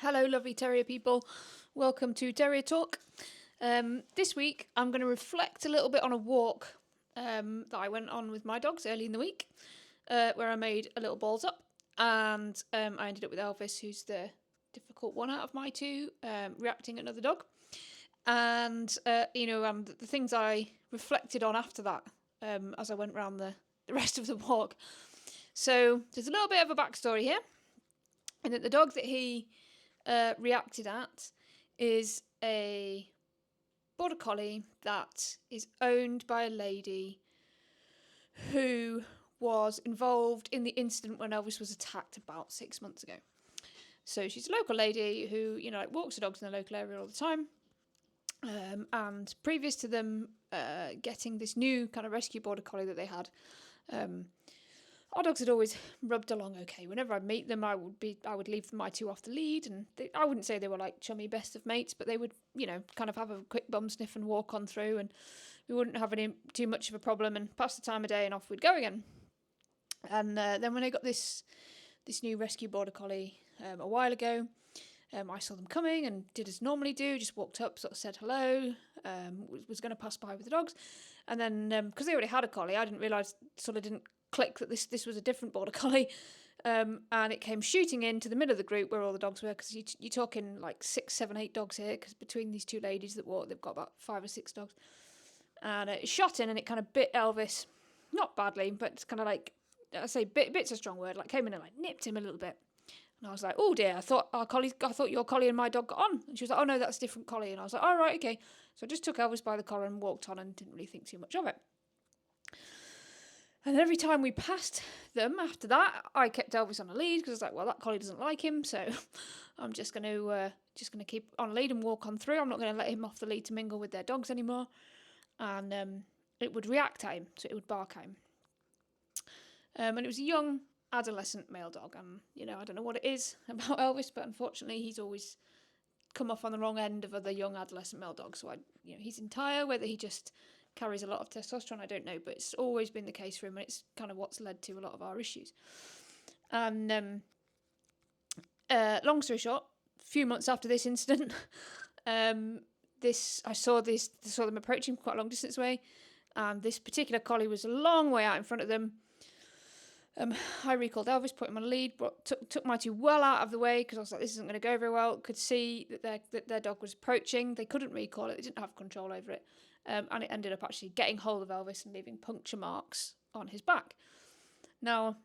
Hello, lovely terrier people. Welcome to Terrier Talk. This week, I'm going to reflect a little bit on a walk that I went on with my dogs early in the week, where I made a little balls up, and I ended up with Elvis, who's the difficult one out of my two, reacting at another dog. And the things I reflected on after that, as I went around the rest of the walk. So there's a little bit of a backstory here, and that the dog that he reacted at is a border collie that is owned by a lady who was involved in the incident when Elvis was attacked about 6 months ago. So she's a local lady who, walks the dogs in the local area all the time. And previous to them getting this new kind of rescue border collie that they had, our dogs had always rubbed along okay. Whenever I'd meet them, I would leave my two off the lead, and I wouldn't say they were like chummy best of mates, but they would, kind of have a quick bum sniff and walk on through, and we wouldn't have any too much of a problem, and pass the time of day, and off we'd go again. And then when I got this new rescue border collie a while ago, I saw them coming and did as normally do, just walked up, sort of said hello, was going to pass by with the dogs, and then because they already had a collie, I didn't realise, sort of didn't click that this was a different border collie, and it came shooting into the middle of the group where all the dogs were, because you're talking like 6, 7, 8 dogs here, because between these two ladies that walk, they've got about 5 or 6 dogs, and it shot in and it kind of bit Elvis, not badly, but it's kind of like, I say bit's a strong word, like came in and like nipped him a little bit. And I was like, oh dear, I thought your collie and my dog got on. And she was like, oh no, that's a different collie. And I was like, all right, okay. So I just took Elvis by the collar and walked on and didn't really think too much of it. And every time we passed them after that, I kept Elvis on a lead, because I was like, well, that collie doesn't like him, so I'm just going to keep on a lead and walk on through. I'm not going to let him off the lead to mingle with their dogs anymore. And it would react at him, so it would bark at him. And it was a young adolescent male dog, and I don't know what it is about Elvis, but unfortunately he's always come off on the wrong end of other young adolescent male dogs. So he's entire, whether he just carries a lot of testosterone, I don't know, but it's always been the case for him, and it's kind of what's led to a lot of our issues. And long story short, a few months after this incident, I saw them approaching quite a long distance away, and this particular collie was a long way out in front of them. I recalled Elvis, put him on a lead, took my two well out of the way, because I was like, this isn't going to go very well. Could see that their dog was approaching. They couldn't recall it. They didn't have control over it. And it ended up actually getting hold of Elvis and leaving puncture marks on his back. Now,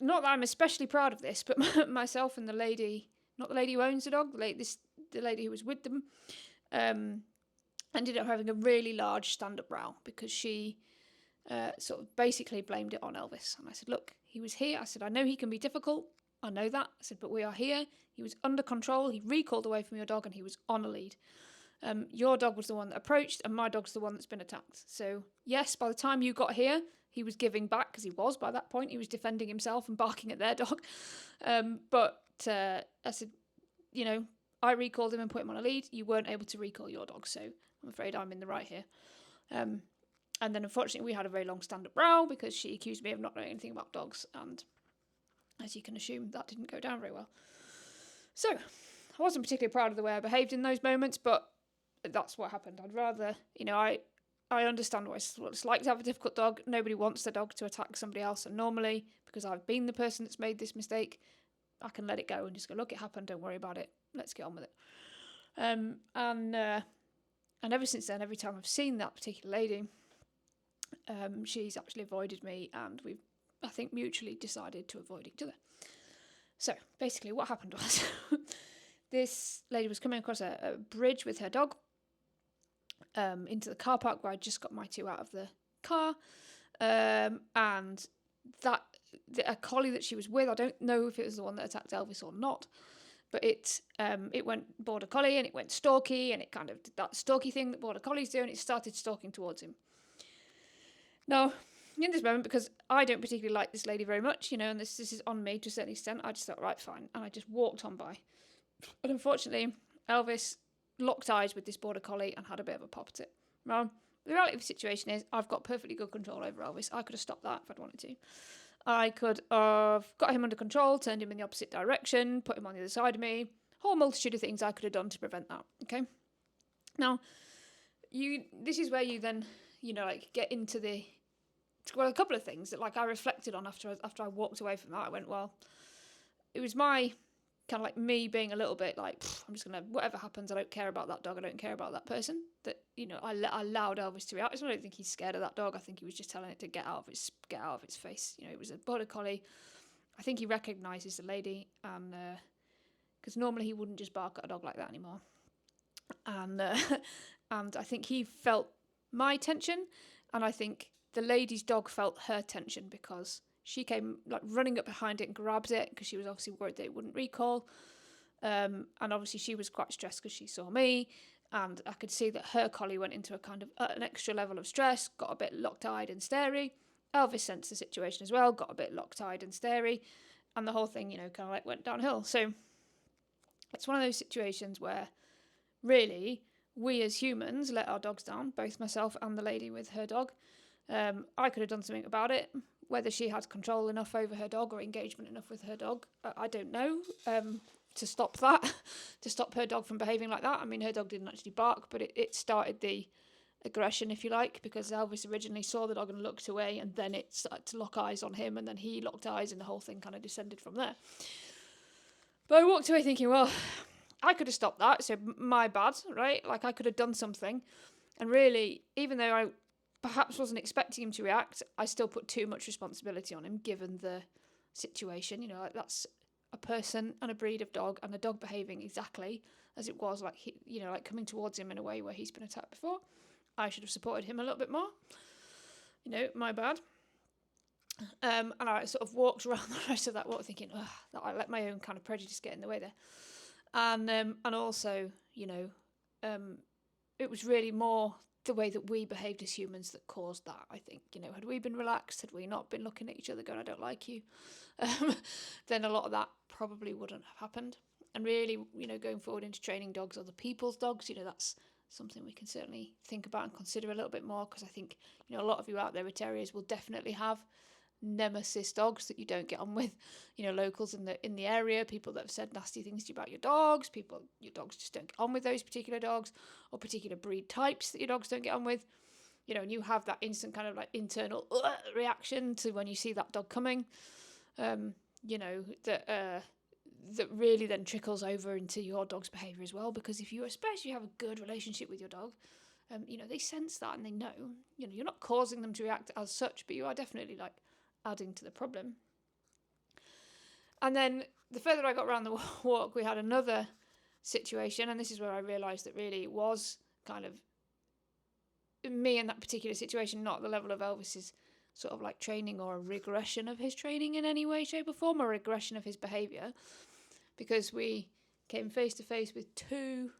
not that I'm especially proud of this, but myself and the lady, not the lady who owns the dog, the lady who was with them, ended up having a really large stand-up row, because she sort of basically blamed it on Elvis. And I said, look, he was here. I said, I know he can be difficult. I know that. I said, but we are here. He was under control. He recalled away from your dog, and he was on a lead. Your dog was the one that approached, and my dog's the one that's been attacked. So yes, by the time you got here, he was giving back, because he was, by that point, he was defending himself and barking at their dog. But I said, I recalled him and put him on a lead. You weren't able to recall your dog, so I'm afraid I'm in the right here. And then unfortunately we had a very long stand-up row, because she accused me of not knowing anything about dogs, and as you can assume, that didn't go down very well. So I wasn't particularly proud of the way I behaved in those moments, but that's what happened. I'd rather, I understand what it's like to have a difficult dog. Nobody wants their dog to attack somebody else, and normally, because I've been the person that's made this mistake, I can let it go and just go, look, it happened, don't worry about it, let's get on with it. And ever since then, every time I've seen that particular lady, she's actually avoided me, and we've, I think, mutually decided to avoid each other. So basically what happened was this lady was coming across a bridge with her dog into the car park where I just got my two out of the car, and a collie that she was with, I don't know if it was the one that attacked Elvis or not, but it went border collie, and it went stalky, and it kind of did that stalky thing that border collies do, and it started stalking towards him. Now, in this moment, because I don't particularly like this lady very much, and this is on me to a certain extent, I just thought, right, fine, and I just walked on by. But unfortunately, Elvis locked eyes with this border collie and had a bit of a pop at it. Well, the reality of the situation is, I've got perfectly good control over Elvis. I could have stopped that if I'd wanted to. I could have got him under control, turned him in the opposite direction, put him on the other side of me, whole multitude of things I could have done to prevent that. Okay. Now, this is where you then, like get into a couple of things that like I reflected on after I walked away from that. I went, well, it was my kind of like me being a little bit like, I'm just gonna, whatever happens, I don't care about that dog, I don't care about that person. That I allowed Elvis to react. I don't think he's scared of that dog. I think he was just telling it to get out of its face. It was a border collie. I think he recognises the lady, and because normally he wouldn't just bark at a dog like that anymore. And and I think he felt my tension, and I think the lady's dog felt her tension because she came like running up behind it and grabbed it because she was obviously worried that it wouldn't recall. And obviously she was quite stressed because she saw me, and I could see that her collie went into a kind of an extra level of stress, got a bit locked-eyed and starey. Elvis sensed the situation as well, got a bit locked-eyed and starey, and the whole thing, kind of like went downhill. So it's one of those situations where really we as humans let our dogs down, both myself and the lady with her dog. I could have done something about it. Whether she had control enough over her dog or engagement enough with her dog, I don't know, to stop that, to stop her dog from behaving like that. I mean, her dog didn't actually bark, but it started the aggression, if you like, because Elvis originally saw the dog and looked away, and then it started to lock eyes on him, and then he locked eyes, and the whole thing kind of descended from there. But I walked away thinking, well, I could have stopped that, so my bad, right? Like, I could have done something. And really, even though I perhaps wasn't expecting him to react, I still put too much responsibility on him, given the situation. Like that's a person and a breed of dog, and a dog behaving exactly as it was, like like coming towards him in a way where he's been attacked before. I should have supported him a little bit more. My bad. And I sort of walked around the rest of that walk thinking, that I let my own kind of prejudice get in the way there. And also, it was really more the way that we behaved as humans that caused that, I think. Had we been relaxed, had we not been looking at each other going, I don't like you, then a lot of that probably wouldn't have happened. And really, going forward into training dogs, other people's dogs, that's something we can certainly think about and consider a little bit more, because I think, a lot of you out there with terriers will definitely have nemesis dogs that you don't get on with, locals in the area, people that have said nasty things to you about your dogs, your dogs just don't get on with those particular dogs, or particular breed types that your dogs don't get on with, and you have that instant kind of like internal reaction to when you see that dog coming, that really then trickles over into your dog's behaviour as well, because if you especially have a good relationship with your dog, they sense that and they know, you're not causing them to react as such, but you are definitely like adding to the problem. And then the further I got around the walk, we had another situation, and this is where I realised that really it was kind of me in that particular situation, not the level of Elvis's sort of like training or a regression of his training in any way, shape or form, or regression of his behaviour, because we came face to face with two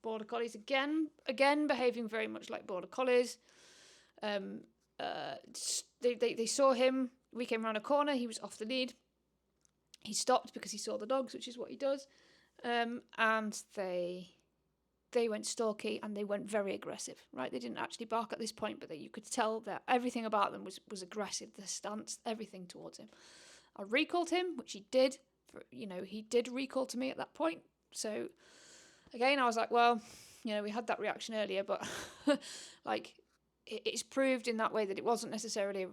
border collies again behaving very much like border collies. They saw him. We came around a corner. He was off the lead. He stopped because he saw the dogs, which is what he does. And they went stalky and they went very aggressive. Right? They didn't actually bark at this point, but you could tell that everything about them was aggressive. The stance, everything towards him. I recalled him, which he did. He did recall to me at that point. So again, I was like, well, we had that reaction earlier, but like, it's proved in that way that it wasn't necessarily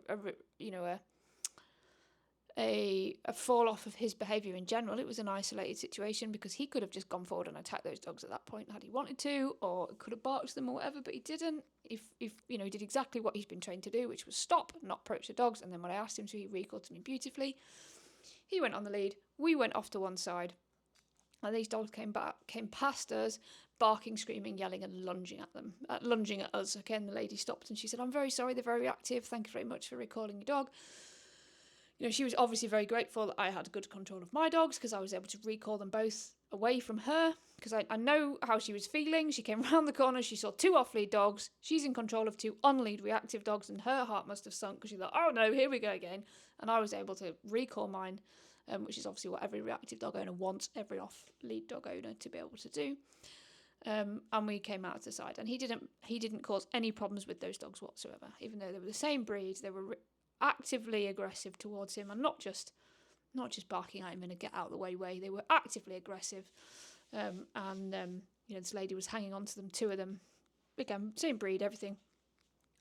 a fall off of his behaviour in general. It was an isolated situation, because he could have just gone forward and attacked those dogs at that point had he wanted to, or could have barked them or whatever, but he didn't. If he did exactly what he's been trained to do, which was stop, not approach the dogs. And then when I asked him to, he recalled to me beautifully. He went on the lead. We went off to one side, and these dogs came past us, barking, screaming, yelling, and lunging at us. Again, the lady stopped and she said, I'm very sorry, they're very active. Thank you very much for recalling your dog. She was obviously very grateful that I had good control of my dogs, because I was able to recall them both away from her, because I know how she was feeling. She came round the corner, she saw two off-lead dogs. She's in control of two on-lead reactive dogs, and her heart must have sunk, because she thought, oh no, here we go again. And I was able to recall mine, which is obviously what every reactive dog owner wants every off-lead dog owner to be able to do. And we came out to the side, and he didn't cause any problems with those dogs whatsoever, even though they were the same breed. They were actively aggressive towards him, and not just barking at him in a get out of the way. They were actively aggressive, This lady was hanging on to them, 2 of them, again, same breed, everything,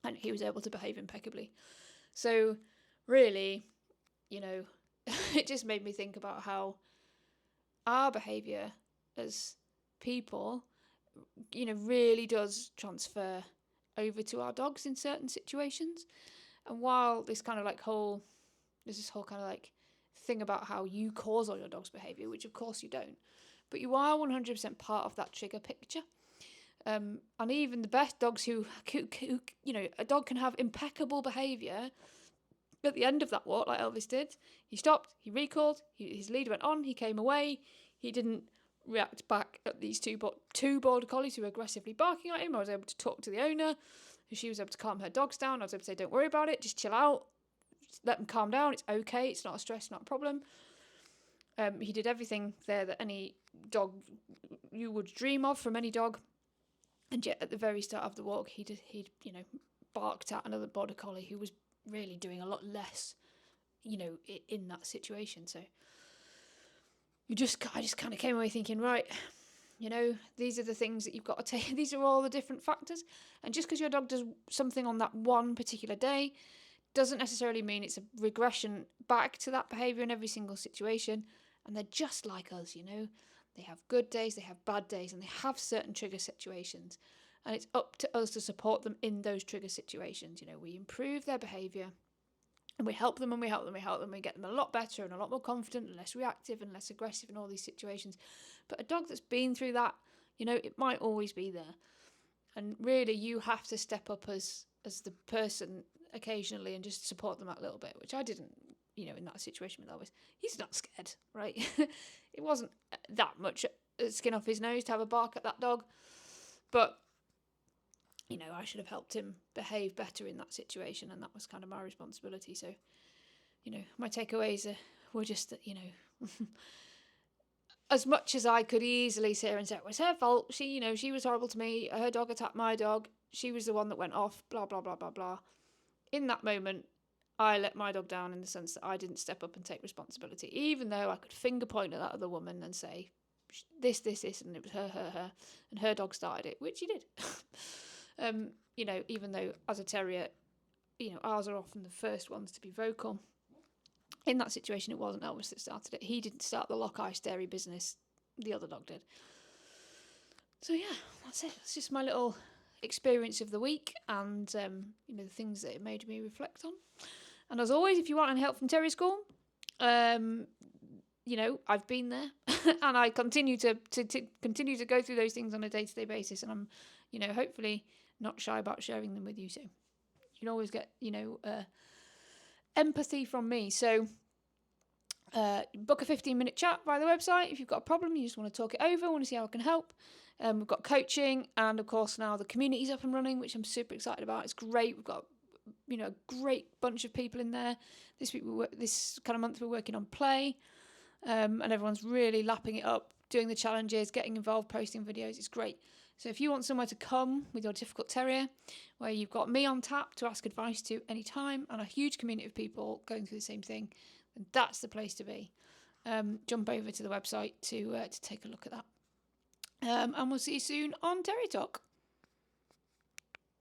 and he was able to behave impeccably. So really, it just made me think about how our behaviour as people, really does transfer over to our dogs in certain situations. And while this kind of there's this whole kind of thing about how you cause all your dog's behaviour, which of course you don't, but you are 100% part of that trigger picture. And even the best dogs who a dog can have impeccable behaviour at the end of that walk, like Elvis did. He stopped, he recalled, his lead went on, he came away, he didn't react back at these two border collies who were aggressively barking at him. I was able to talk to the owner, and she was able to calm her dogs down. I was able to say, don't worry about it, just chill out, just let them calm down, it's okay, it's not a stress, not a problem. He did everything there that any dog you would dream of from any dog. And yet at the very start of the walk, he'd barked at another border collie who was really doing a lot less, in that situation. So I just kind of came away thinking, right, these are the things that you've got to take. These are all the different factors. And just because your dog does something on that one particular day doesn't necessarily mean it's a regression back to that behaviour in every single situation. And they're just like us, They have good days, they have bad days, and they have certain trigger situations. And it's up to us to support them in those trigger situations. We improve their behaviour, and we help them, and we help them, we get them a lot better and a lot more confident and less reactive and less aggressive in all these situations. But a dog that's been through that, it might always be there. And really, you have to step up as the person occasionally and just support them that little bit, which I didn't, in that situation with Elvis. He's not scared, right? It wasn't that much skin off his nose to have a bark at that dog. But, I should have helped him behave better in that situation, and that was kind of my responsibility. So, my takeaways were just that, as much as I could easily sit here and say it was her fault, she was horrible to me, her dog attacked my dog, she was the one that went off, blah, blah, blah, blah, blah. In that moment, I let my dog down in the sense that I didn't step up and take responsibility, even though I could finger point at that other woman and say, this, and it was her, and her dog started it, which he did. Even though as a terrier, ours are often the first ones to be vocal. In that situation, it wasn't Elvis that started it. He didn't start the lock-eye stary business. The other dog did. So yeah, that's it. That's just my little experience of the week, and the things that it made me reflect on. And as always, if you want any help from Terrier School, I've been there, and I continue to go through those things on a day-to-day basis, and I'm, hopefully not shy about sharing them with you. So you can always get, empathy from me. So book a 15-minute chat via the website if you've got a problem, you just want to talk it over, want to see how I can help. We've got coaching, and of course now the community's up and running, which I'm super excited about. It's great. We've got a great bunch of people in there. This kind of month we're working on play, and everyone's really lapping it up, doing the challenges, getting involved, posting videos. It's great. So if you want somewhere to come with your difficult terrier, where you've got me on tap to ask advice to any time, and a huge community of people going through the same thing, then that's the place to be. Jump over to the website to take a look at that. And we'll see you soon on Terrier Talk.